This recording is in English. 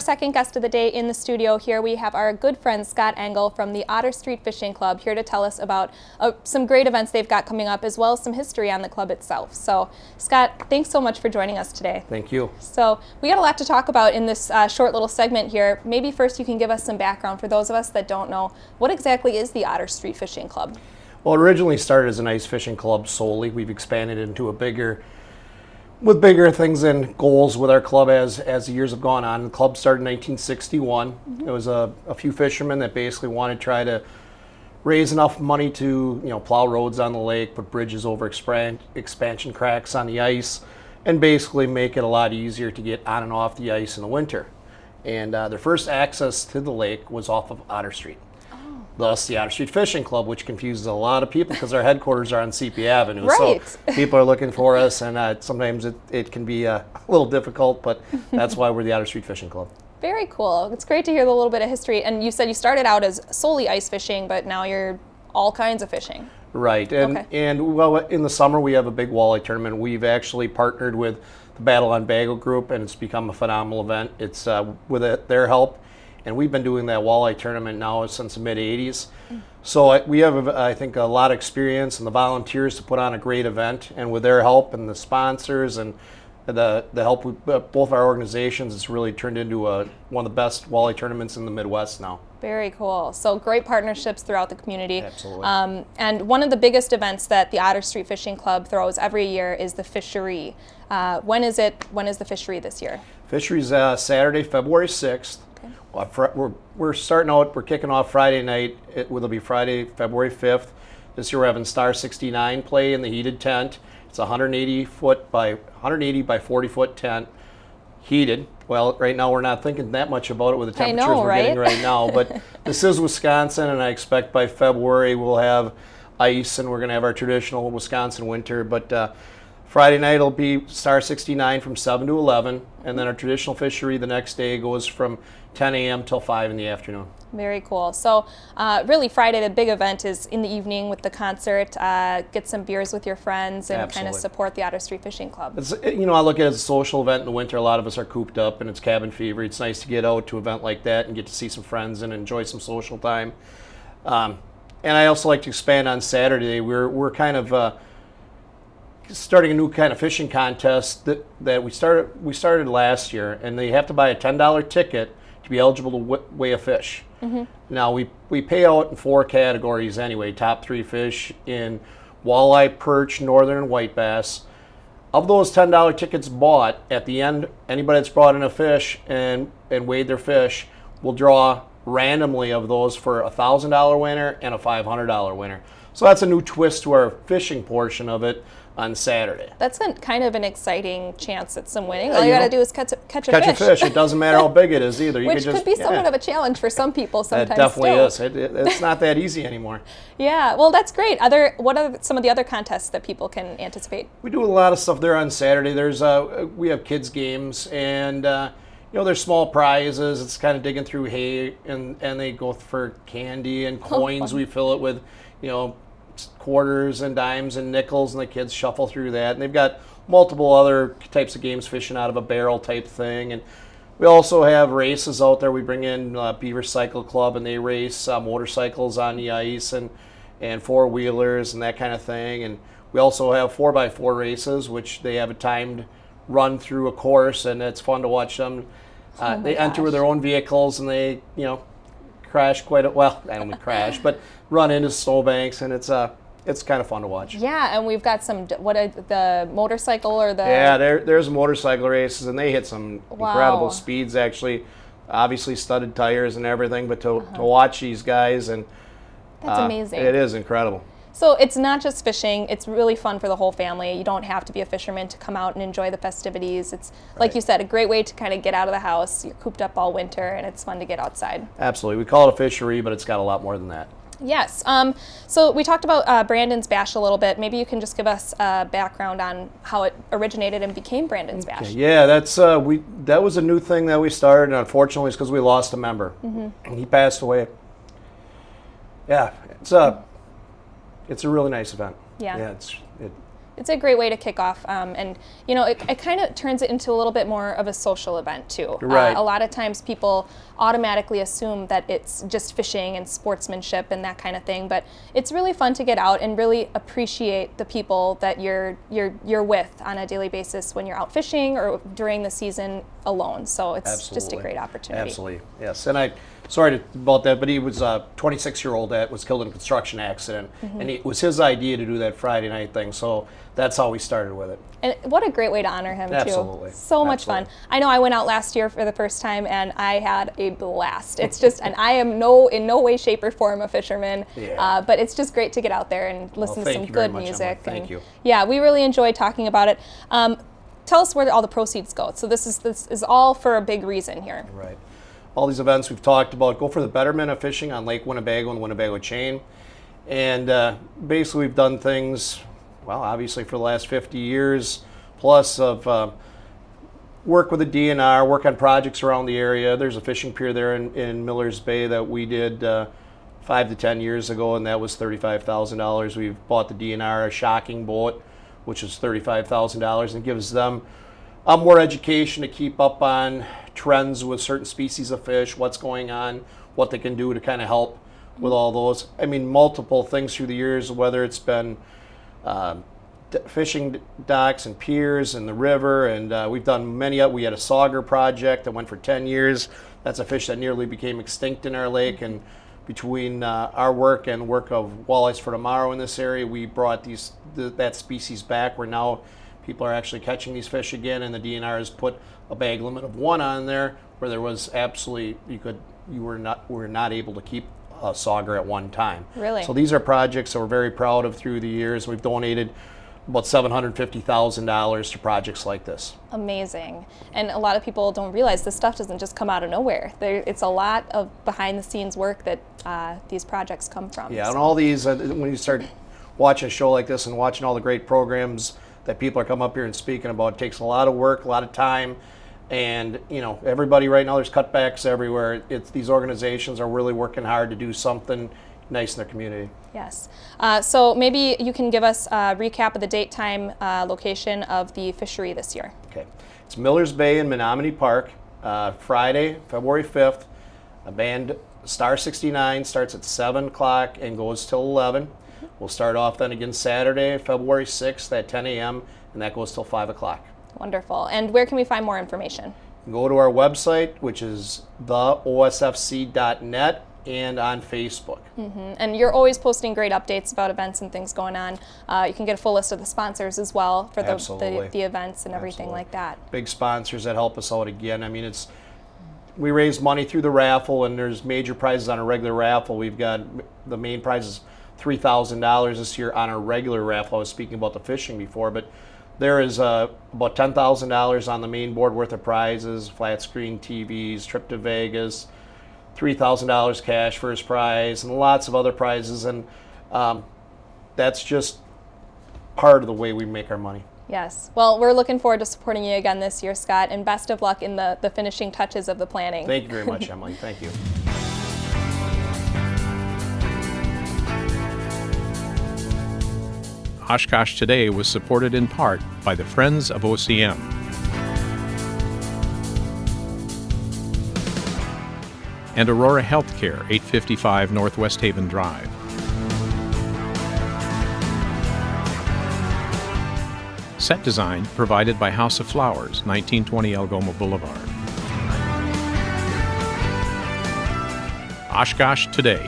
second guest of the day in the studio here, we have our good friend Scott Engel from the Otter Street Fishing Club here to tell us about some great events they've got coming up, as well as some history on the club itself. So, Scott, thanks so much for joining us today. Thank you. So, we got a lot to talk about in this short little segment here. Maybe first you can give us some background for those of us that don't know. What exactly is the Otter Street Fishing Club? Well, it originally started as an ice fishing club solely. We've expanded into with bigger things and goals with our club as the years have gone on. The club started in 1961. Mm-hmm. It was a few fishermen that basically wanted to try to raise enough money to plow roads on the lake, put bridges over expansion cracks on the ice, and basically make it a lot easier to get on and off the ice in the winter. And their first access to the lake was off of Otter Street. Thus, the Otter Street Fishing Club, which confuses a lot of people because our headquarters are on CP Avenue. Right. So people are looking for us, and sometimes it can be a little difficult, but that's why we're the Otter Street Fishing Club. Very cool. It's great to hear the little bit of history. And you said you started out as solely ice fishing, but now you're all kinds of fishing. Right. And well, in the summer we have a big walleye tournament. We've actually partnered with the Battle on Bagel group, and it's become a phenomenal event. It's with their help. And we've been doing that walleye tournament now since the mid-'80s. So we have, I think, a lot of experience and the volunteers to put on a great event. And with their help and the sponsors and the help of both our organizations, it's really turned into one of the best walleye tournaments in the Midwest now. Very cool. So great partnerships throughout the community. Absolutely. And one of the biggest events that the Otter Street Fishing Club throws every year is the fishery. When is the fishery this year? Fishery's Saturday, February 6th. We're starting out, we're kicking off Friday night. It'll be Friday, February 5th. This year we're having Star 69 play in the heated tent. It's a 180 by 40 foot tent, heated. Well, right now we're not thinking that much about it with the temperatures we're getting right now, but this is Wisconsin, and I expect by February we'll have ice and we're going to have our traditional Wisconsin winter. But Friday night will be Star 69 from 7 to 11, and then our traditional fishery the next day goes from 10 a.m. till 5 in the afternoon. Very cool. So really Friday, the big event is in the evening with the concert, get some beers with your friends and kind of support the Otter Street Fishing Club. I look at it as a social event in the winter. A lot of us are cooped up and it's cabin fever. It's nice to get out to an event like that and get to see some friends and enjoy some social time. And I also like to expand on Saturday. We're kind of starting a new kind of fishing contest that we started last year, and they have to buy a $10 ticket to be eligible to weigh a fish. Mm-hmm. Now we pay out in 4 categories anyway. Top 3 fish in walleye, perch, northern, and white bass. Of those $10 tickets bought, at the end, anybody that's brought in a fish and weighed their fish will draw randomly of those for a $1,000 winner and a $500 winner. So that's a new twist to our fishing portion of it on Saturday. That's kind of an exciting chance at some winning. All you got to do is catch a fish. It doesn't matter how big it is either. Which could be somewhat of a challenge for some people sometimes. It definitely is. It's not that easy anymore. Yeah, well, that's great. What are some of the other contests that people can anticipate? We do a lot of stuff there on Saturday. We have kids games, and there's small prizes. It's kind of digging through hay, and they go for candy and coins. We fill it with, quarters and dimes and nickels, and the kids shuffle through that. And they've got multiple other types of games, fishing out of a barrel type thing. And we also have races out there. We bring in Beaver Cycle Club, and they race motorcycles on the ice and four-wheelers and that kind of thing. And we also have 4x4 races, which they have a timed run through a course, and it's fun to watch them. They enter with their own vehicles, and they, crash I don't mean crash, but run into snowbanks, and it's kind of fun to watch. Yeah, and we've got the motorcycle or the... Yeah, there's motorcycle races, and they hit some incredible speeds, actually. Obviously studded tires and everything, but to watch these guys, and that's amazing. It is incredible. So it's not just fishing, it's really fun for the whole family. You don't have to be a fisherman to come out and enjoy the festivities. It's, like you said, a great way to kind of get out of the house. You're cooped up all winter, and it's fun to get outside. Absolutely. We call it a fishery, but it's got a lot more than that. Yes. So we talked about Brandon's Bash a little bit. Maybe you can just give us a background on how it originated and became Brandon's Bash. Yeah, that was a new thing that we started, and unfortunately it's because we lost a member. Mm-hmm. He passed away. Yeah, it's a really nice event. Yeah. Yeah, It's a great way to kick off, and you know, it kind of turns it into a little bit more of a social event too. Right. A lot of times people automatically assume that it's just fishing and sportsmanship and that kind of thing, but it's really fun to get out and really appreciate the people that you're with on a daily basis when you're out fishing or during the season alone. So it's just a great opportunity. Absolutely, yes. And sorry about that, but he was a 26-year-old that was killed in a construction accident, and it was his idea to do that Friday night thing. So that's how we started with it. And what a great way to honor him, Absolutely. too. So much fun. I know I went out last year for the first time, and I had a blast. It's just, and I am in no way, shape, or form a fisherman, but it's just great to get out there and listen to some good music. Thank you. Yeah, we really enjoyed talking about it. Tell us where all the proceeds go. So this is all for a big reason here. Right. All these events we've talked about go for the betterment of fishing on Lake Winnebago and Winnebago Chain. And basically we've done things, well, obviously for the last 50 years plus of work with the DNR, work on projects around the area. There's a fishing pier there in Miller's Bay that we did 5 to 10 years ago, and that was $35,000. We've bought the DNR a shocking boat, which is $35,000, and gives them more education to keep up on trends with certain species of fish, what's going on, what they can do to kind of help with all those. I mean, multiple things through the years, whether it's been fishing docks and piers and the river, and we've done many. We had a sauger project that went for 10 years. That's a fish that nearly became extinct in our lake, and between our work and work of Walleyes for Tomorrow in this area, we brought that species back, where now people are actually catching these fish again, and the DNR has put a bag limit of 1 on there, where there was absolutely, you were not able to keep a sauger at one time. Really? So these are projects that we're very proud of through the years. We've donated about $750,000 to projects like this. Amazing. And a lot of people don't realize this stuff doesn't just come out of nowhere. It's a lot of behind the scenes work that these projects come from. Yeah, and all these, when you start watching a show like this and watching all the great programs that people are coming up here and speaking about, it takes a lot of work, a lot of time, and you know, everybody right now, there's cutbacks everywhere. These organizations are really working hard to do something nice in their community. Yes. So maybe you can give us a recap of the date, time, location of the fishery this year. Okay. It's Miller's Bay in Menominee Park, Friday, February 5th. A band Star 69 starts at 7 o'clock and goes till 11. We'll start off then again Saturday, February 6th at 10 a.m., and that goes till 5 o'clock. Wonderful. And where can we find more information? Go to our website, which is theosfc.net, and on Facebook. And you're always posting great updates about events and things going on. You can get a full list of the sponsors as well for the events and everything like that. Big sponsors that help us out again. I mean, we raise money through the raffle, and there's major prizes on a regular raffle. We've got the main prize is $3,000 this year on a regular raffle. I was speaking about the fishing before, but there is about $10,000 on the main board worth of prizes, flat screen TVs, trip to Vegas, $3,000 cash first prize, and lots of other prizes. And that's just part of the way we make our money. Yes. Well, we're looking forward to supporting you again this year, Scott, and best of luck in the finishing touches of the planning. Thank you very much, Emily. Thank you. Oshkosh Today was supported in part by the Friends of OCM. And Aurora Healthcare, 855 Northwest Haven Drive. Set design provided by House of Flowers, 1920 Algoma Boulevard. Oshkosh Today.